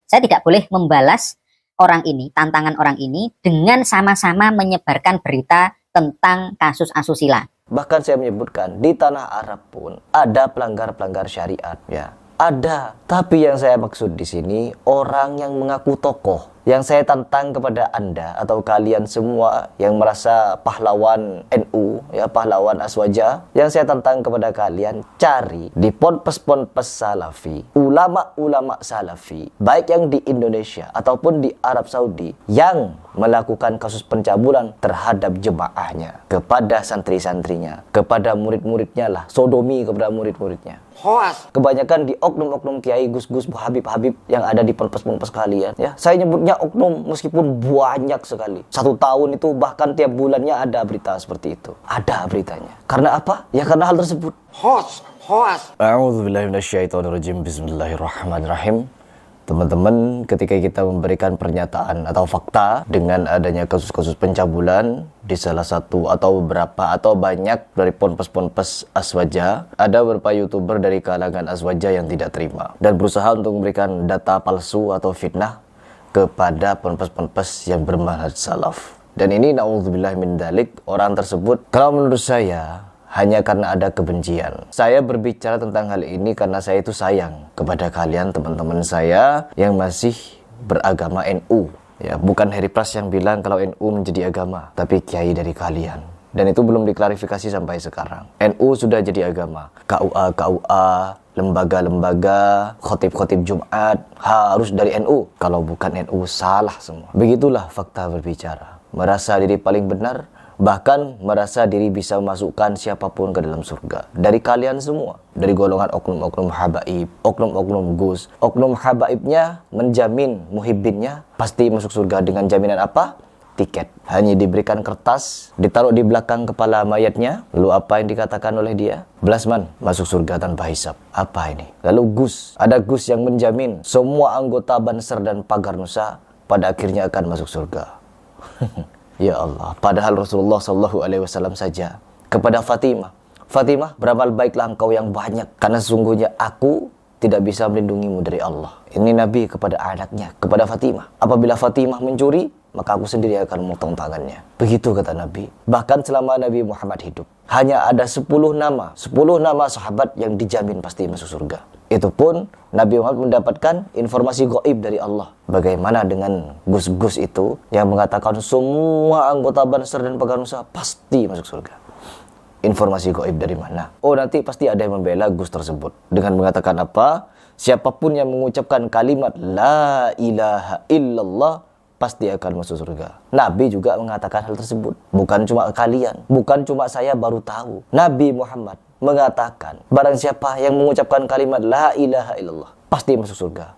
Saya tidak boleh membalas orang ini, tantangan orang ini, dengan sama-sama menyebarkan berita tentang kasus asusila. Bahkan saya menyebutkan, di tanah Arab pun ada pelanggar-pelanggar syariat, ya. Ada. Tapi yang saya maksud di sini, orang yang mengaku tokoh. Yang saya tantang kepada Anda atau kalian semua yang merasa pahlawan NU, ya, pahlawan Aswaja, yang saya tantang kepada kalian, cari di ponpes-ponpes salafi, ulama-ulama salafi, baik yang di Indonesia ataupun di Arab Saudi, yang melakukan kasus pencabulan terhadap jemaahnya, kepada santri-santrinya, kepada murid-muridnya lah, sodomi kepada murid-muridnya. Hoas. Kebanyakan di oknum-oknum kiai, gus-gus, habib-habib yang ada di ponpes-ponpes kalian, ya. Saya nyebutnya oknum meskipun banyak sekali. 1 tahun itu bahkan tiap bulannya ada berita seperti itu. Ada beritanya. Karena apa? Ya karena hal tersebut. Hoas. A'udzubillahi minasyaitonirrajim. Bismillahirrahmanirrahim. Teman-teman, ketika kita memberikan pernyataan atau fakta dengan adanya kasus-kasus pencabulan di salah satu atau beberapa atau banyak dari ponpes-ponpes Aswaja, ada beberapa YouTuber dari kalangan Aswaja yang tidak terima dan berusaha untuk memberikan data palsu atau fitnah kepada ponpes-ponpes yang bermanhaj salaf. Dan ini na'udzubillah min dzalik, orang tersebut kalau menurut saya hanya karena ada kebencian. Saya berbicara tentang hal ini karena saya itu sayang kepada kalian, teman-teman saya yang masih beragama NU. Ya, bukan Harry Pras yang bilang kalau NU menjadi agama, tapi kiai dari kalian. Dan itu belum diklarifikasi sampai sekarang. NU sudah jadi agama. KUA, lembaga-lembaga, khotib-khotib Jumat harus dari NU. Kalau bukan NU salah semua. Begitulah fakta berbicara. Merasa diri paling benar, bahkan merasa diri bisa memasukkan siapapun ke dalam surga. Dari kalian semua, dari golongan oknum-oknum habaib, oknum-oknum gus. Oknum habaibnya menjamin muhibbinnya pasti masuk surga dengan jaminan apa? Tiket. Hanya diberikan kertas, ditaruh di belakang kepala mayatnya. Lalu apa yang dikatakan oleh dia? Blasman, masuk surga tanpa hisab. Apa ini? Lalu gus, ada gus yang menjamin semua anggota Banser dan Pagar Nusa pada akhirnya akan masuk surga. Ya Allah, padahal Rasulullah SAW saja kepada Fatimah, beramal baiklah engkau yang banyak, karena sesungguhnya aku tidak bisa melindungimu dari Allah. Ini Nabi kepada anaknya, kepada Fatimah. Apabila Fatimah mencuri, maka aku sendiri akan memotong tangannya. Begitu kata Nabi. Bahkan selama Nabi Muhammad hidup, hanya ada 10 nama sahabat yang dijamin pasti masuk surga. Itu pun Nabi Muhammad mendapatkan informasi gaib dari Allah. Bagaimana dengan gus-gus itu yang mengatakan semua anggota Banser dan Pagar Nusa pasti masuk surga? Informasi gaib dari mana? Oh, nanti pasti ada yang membela gus tersebut dengan mengatakan apa? Siapapun yang mengucapkan kalimat la ilaha illallah pasti akan masuk surga. Nabi juga mengatakan hal tersebut. Bukan cuma kalian, bukan cuma saya baru tahu. Nabi Muhammad mengatakan, barang siapa yang mengucapkan kalimat la ilaha illallah pasti masuk surga.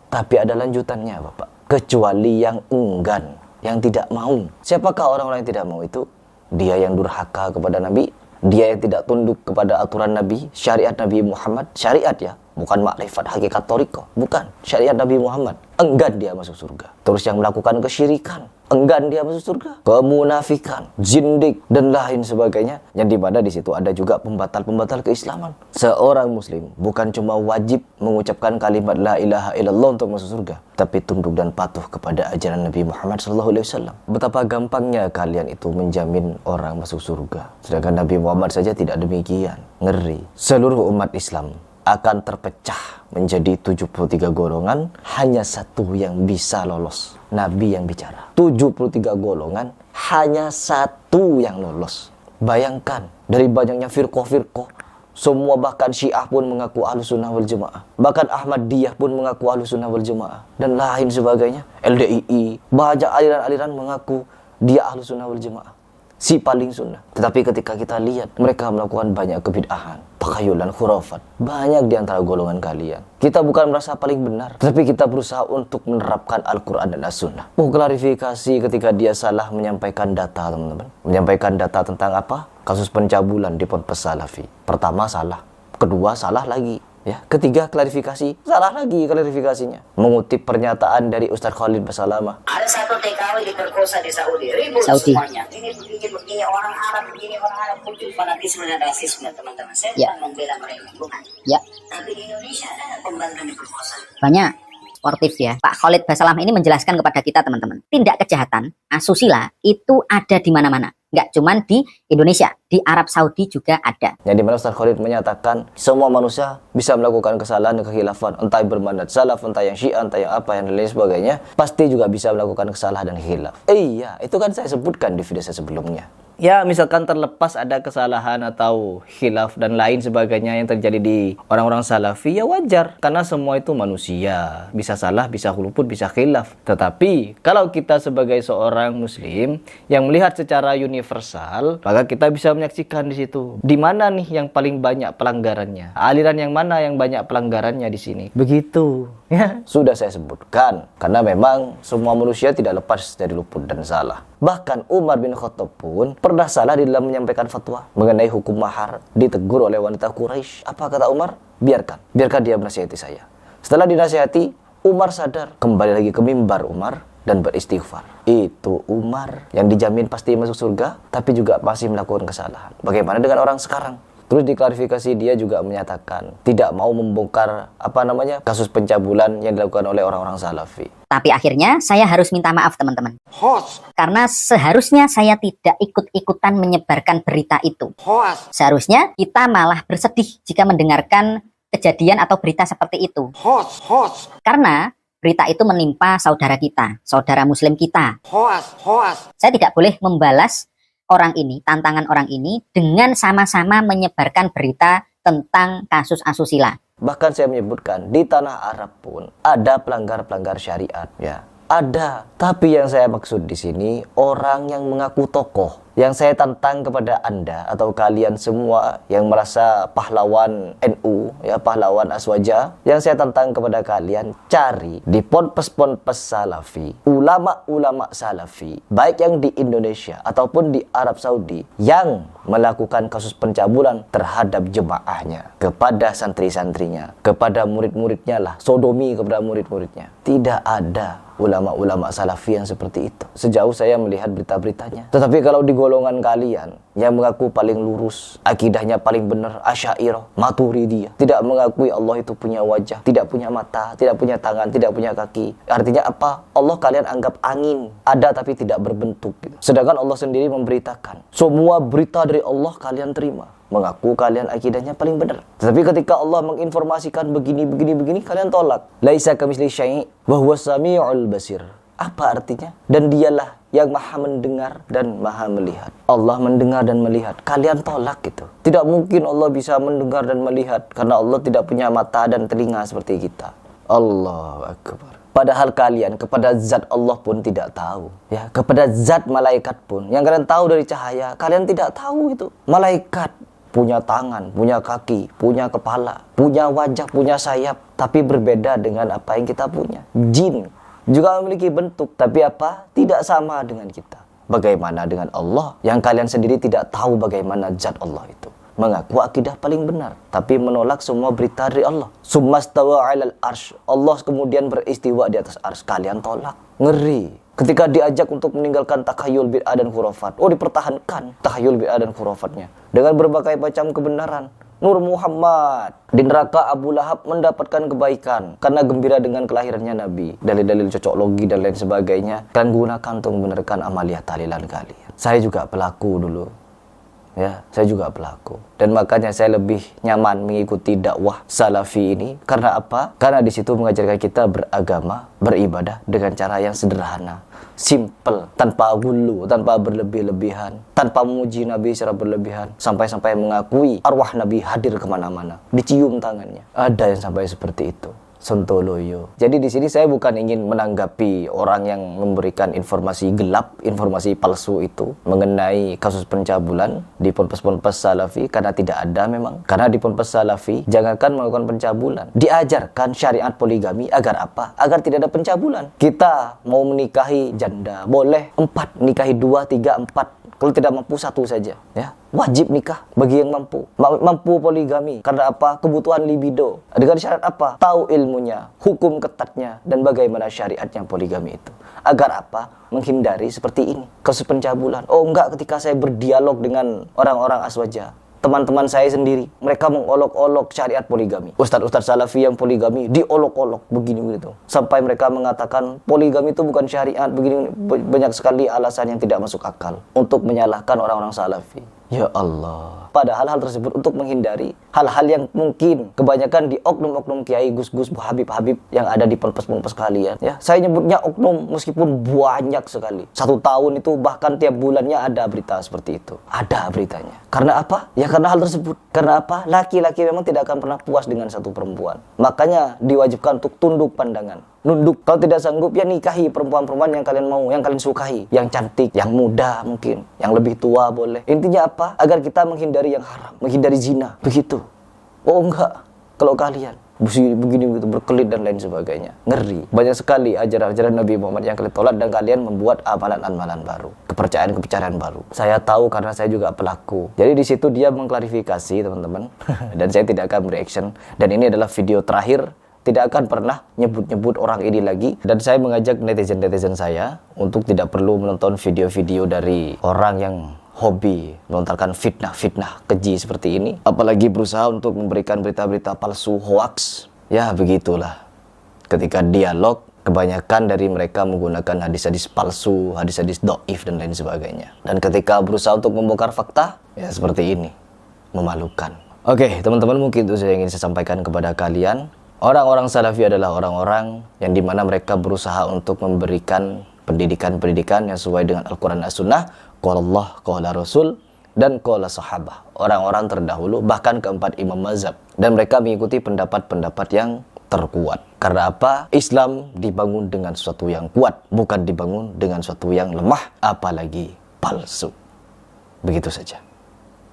Tapi ada lanjutannya, Bapak. Kecuali yang enggan, yang tidak mau. Siapakah orang-orang yang tidak mau itu? Dia yang durhaka kepada Nabi, dia yang tidak tunduk kepada aturan Nabi, syariat Nabi Muhammad, syariat ya, bukan makrifat hakikat thariqah, bukan, syariat Nabi Muhammad. Enggan dia masuk surga. Terus yang melakukan kesyirikan, enggan dia masuk surga. Kemunafikan, zindik dan lain sebagainya, yang dimana di situ ada juga pembatal-pembatal keislaman. Seorang muslim bukan cuma wajib mengucapkan kalimat la ilaha illallah untuk masuk surga, tapi tunduk dan patuh kepada ajaran Nabi Muhammad SAW. Betapa gampangnya kalian itu menjamin orang masuk surga, sedangkan Nabi Muhammad saja tidak demikian. Ngeri. Seluruh umat Islam akan terpecah menjadi 73 golongan, hanya satu yang bisa lolos. Nabi yang bicara. 73 golongan, hanya satu yang lolos. Bayangkan, dari banyaknya firqah-firqah, semua bahkan Syiah pun mengaku Ahlussunnah wal Jamaah. Bahkan Ahmadiyah pun mengaku Ahlussunnah wal Jamaah. Dan lain sebagainya. LDII, banyak aliran-aliran mengaku dia Ahlussunnah wal Jamaah, si paling sunnah. Tetapi ketika kita lihat mereka melakukan banyak kebid'ahan, takhayulan, khurafat, banyak di antara golongan kalian. Kita bukan merasa paling benar, tetapi kita berusaha untuk menerapkan Al-Quran dan As-Sunnah. Klarifikasi ketika dia salah menyampaikan data, teman-teman. Menyampaikan data tentang apa? Kasus pencabulan di Ponpes Salafi. Pertama salah, kedua salah lagi. Ya, ketiga klarifikasi, salah lagi klarifikasinya. Mengutip pernyataan dari Ustaz Khalid Basalamah. Ada satu TKW diperkosa di Saudi, ribut semuanya. Ini begini orang Arab, begini orang Arab, muncul fanatisme dan rasisme, teman-teman. Saya bukan membela mereka, bukan. Ya. Tapi di Indonesia ada pembantu diperkosa. Banyak. sportif ya. Pak Khalid Basalam ini menjelaskan kepada kita teman-teman, tindak kejahatan asusila itu ada di mana-mana. Nggak cuman di Indonesia, di Arab Saudi juga ada. Yang dimana Ustaz Khalid menyatakan semua manusia bisa melakukan kesalahan dan kekhilafan, entah bermandat salaf, entah yang syiah, entah yang apa yang lain sebagainya, pasti juga bisa melakukan kesalahan dan khilaf. Iya, itu kan saya sebutkan di video saya sebelumnya. Ya, misalkan terlepas ada kesalahan atau khilaf dan lain sebagainya yang terjadi di orang-orang salafi, ya wajar. Karena semua itu manusia. Bisa salah, bisa luput, bisa khilaf. Tetapi, kalau kita sebagai seorang muslim yang melihat secara universal, maka kita bisa menyaksikan di situ. Di mana nih yang paling banyak pelanggarannya? Aliran yang mana yang banyak pelanggarannya di sini? Begitu. Ya, sudah saya sebutkan. Karena memang semua manusia tidak lepas dari luput dan salah. Bahkan Umar bin Khattab pun pernah salah di dalam menyampaikan fatwa mengenai hukum mahar. Ditegur oleh wanita Quraisy. Apa kata Umar? Biarkan dia menasihati saya. Setelah dinasihati, Umar sadar. Kembali lagi ke mimbar Umar dan beristighfar. Itu Umar yang dijamin pasti masuk surga, tapi juga masih melakukan kesalahan. Bagaimana dengan orang sekarang? Terus diklarifikasi, dia juga menyatakan tidak mau membongkar kasus pencabulan yang dilakukan oleh orang-orang salafi. Tapi akhirnya saya harus minta maaf teman-teman. Karena seharusnya saya tidak ikut-ikutan menyebarkan berita itu. Seharusnya kita malah bersedih jika mendengarkan kejadian atau berita seperti itu. Karena berita itu menimpa saudara kita, saudara muslim kita. Saya tidak boleh membalas orang ini, tantangan orang ini dengan sama-sama menyebarkan berita tentang kasus asusila. Bahkan saya menyebutkan di tanah Arab pun ada pelanggar-pelanggar syariat, ya. Ada, tapi yang saya maksud di sini orang yang mengaku tokoh. Yang saya tantang kepada Anda atau kalian semua yang merasa pahlawan NU, ya, pahlawan Aswaja, yang saya tantang kepada kalian, cari di ponpes-ponpes salafi, ulama-ulama salafi, baik yang di Indonesia ataupun di Arab Saudi, yang melakukan kasus pencabulan terhadap jemaahnya, kepada santri-santrinya, kepada murid-muridnya lah, sodomi kepada murid-muridnya. Tidak ada ulama-ulama salafi yang seperti itu sejauh saya melihat berita-beritanya. Tetapi kalau di golongan kalian yang mengaku paling lurus, akidahnya paling benar, Asy'ariyah, Maturidiyah, tidak mengakui Allah itu punya wajah, tidak punya mata, tidak punya tangan, tidak punya kaki. Artinya apa? Allah kalian anggap angin, ada tapi tidak berbentuk. Sedangkan Allah sendiri memberitakan, semua berita dari Allah kalian terima. Mengaku kalian akidahnya paling benar. Tetapi ketika Allah menginformasikan begini, kalian tolak. Laisa kamitslihi syai' wa huwas samiul basir. Apa artinya? Dan dialah yang maha mendengar dan maha melihat. Allah mendengar dan melihat. Kalian tolak itu. Tidak mungkin Allah bisa mendengar dan melihat, karena Allah tidak punya mata dan telinga seperti kita. Allahu Akbar. Padahal kalian kepada zat Allah pun tidak tahu, ya. Kepada zat malaikat pun yang kalian tahu dari cahaya, kalian tidak tahu itu. Malaikat punya tangan, punya kaki, punya kepala, punya wajah, punya sayap, tapi berbeda dengan apa yang kita punya. Jin juga memiliki bentuk, tapi apa? Tidak sama dengan kita. Bagaimana dengan Allah yang kalian sendiri tidak tahu bagaimana zat Allah itu? Mengaku akidah paling benar, tapi menolak semua berita dari Allah. Summastawa 'alal arsy. Allah kemudian beristiwa di atas arsy. Kalian tolak. Ngeri. Ketika diajak untuk meninggalkan takhayul bid'ah dan khurafat, dipertahankan takhayul bid'ah dan khurafatnya dengan berbagai macam kebenaran. Nur Muhammad di neraka Abu Lahab mendapatkan kebaikan karena gembira dengan kelahirannya Nabi. Dalil-dalil cocok logi dan lain sebagainya kalian gunakan untuk membenarkan amaliyah tahlilan kalian. Saya juga pelaku dulu. Ya, saya juga pelaku. Dan makanya saya lebih nyaman mengikuti dakwah salafi ini. Karena apa? Karena di situ mengajarkan kita beragama, beribadah dengan cara yang sederhana, simple, tanpa gulu, tanpa berlebih-lebihan, tanpa memuji Nabi secara berlebihan, sampai-sampai mengakui arwah Nabi hadir kemana-mana, dicium tangannya. Ada yang sampai seperti itu. Sontoloyo. Jadi di sini saya bukan ingin menanggapi orang yang memberikan informasi gelap, informasi palsu itu mengenai kasus pencabulan di ponpes-ponpes salafi, karena tidak ada memang. Karena di ponpes salafi jangankan melakukan pencabulan, diajarkan syariat poligami agar apa? Agar tidak ada pencabulan. Kita mau menikahi janda, boleh 4, nikahi 2, 3, 4. Kalau tidak mampu 1 saja, ya. Wajib nikah bagi yang mampu. Mampu poligami. Karena apa? Kebutuhan libido. Dengan syarat apa? Tahu ilmunya, hukum ketatnya, dan bagaimana syariatnya poligami itu. Agar apa? Menghindari seperti ini, kasus pencabulan. Oh enggak, ketika saya berdialog dengan orang-orang Aswaja, teman-teman saya sendiri, mereka mengolok-olok syariat poligami. Ustadz-ustadz salafi yang poligami diolok-olok begini begitu. Sampai mereka mengatakan poligami itu bukan syariat begini. Banyak sekali alasan yang tidak masuk akal untuk menyalahkan orang-orang salafi. Ya Allah. Padahal hal tersebut untuk menghindari hal-hal yang mungkin kebanyakan di oknum-oknum kiai, gus-gus, habib-habib yang ada di ponpes-ponpes kalian. Ya, saya nyebutnya oknum meskipun banyak sekali. 1 tahun itu bahkan tiap bulannya ada berita seperti itu. Ada beritanya. Karena apa? Ya karena hal tersebut. Karena apa? Laki-laki memang tidak akan pernah puas dengan satu perempuan. Makanya diwajibkan untuk tunduk pandangan. Nunduk. Kalau tidak sanggup ya nikahi perempuan-perempuan yang kalian mau, yang kalian sukai, yang cantik, yang muda mungkin, yang lebih tua boleh. Intinya apa? Agar kita menghindari yang haram, menghindari zina. Begitu. Oh enggak. Kalau kalian begini begitu berkelit dan lain sebagainya. Ngeri. Banyak sekali ajaran-ajaran Nabi Muhammad yang kalian tolak dan kalian membuat amalan-amalan baru, kepercayaan-kepercayaan baru. Saya tahu karena saya juga pelaku. Jadi di situ dia mengklarifikasi, teman-teman. Dan saya tidak akan bereaction. Dan ini adalah video terakhir. Tidak akan pernah nyebut-nyebut orang ini lagi. Dan saya mengajak netizen-netizen saya untuk tidak perlu menonton video-video dari orang yang hobi melontarkan fitnah-fitnah keji seperti ini. Apalagi berusaha untuk memberikan berita-berita palsu, hoax. Ya begitulah. Ketika dialog, kebanyakan dari mereka menggunakan hadis-hadis palsu, hadis-hadis dhaif dan lain sebagainya. Dan ketika berusaha untuk membongkar fakta, ya seperti ini. Memalukan. Oke, teman-teman, mungkin itu saya ingin saya sampaikan kepada kalian. Orang-orang salafi adalah orang-orang yang dimana mereka berusaha untuk memberikan pendidikan-pendidikan yang sesuai dengan Al-Quran dan As-Sunnah, qala Allah, qala Rasul, dan qala sahabah. Orang-orang terdahulu, bahkan keempat imam mazhab. Dan mereka mengikuti pendapat-pendapat yang terkuat. Karena apa? Islam dibangun dengan sesuatu yang kuat, bukan dibangun dengan sesuatu yang lemah, apalagi palsu. Begitu saja.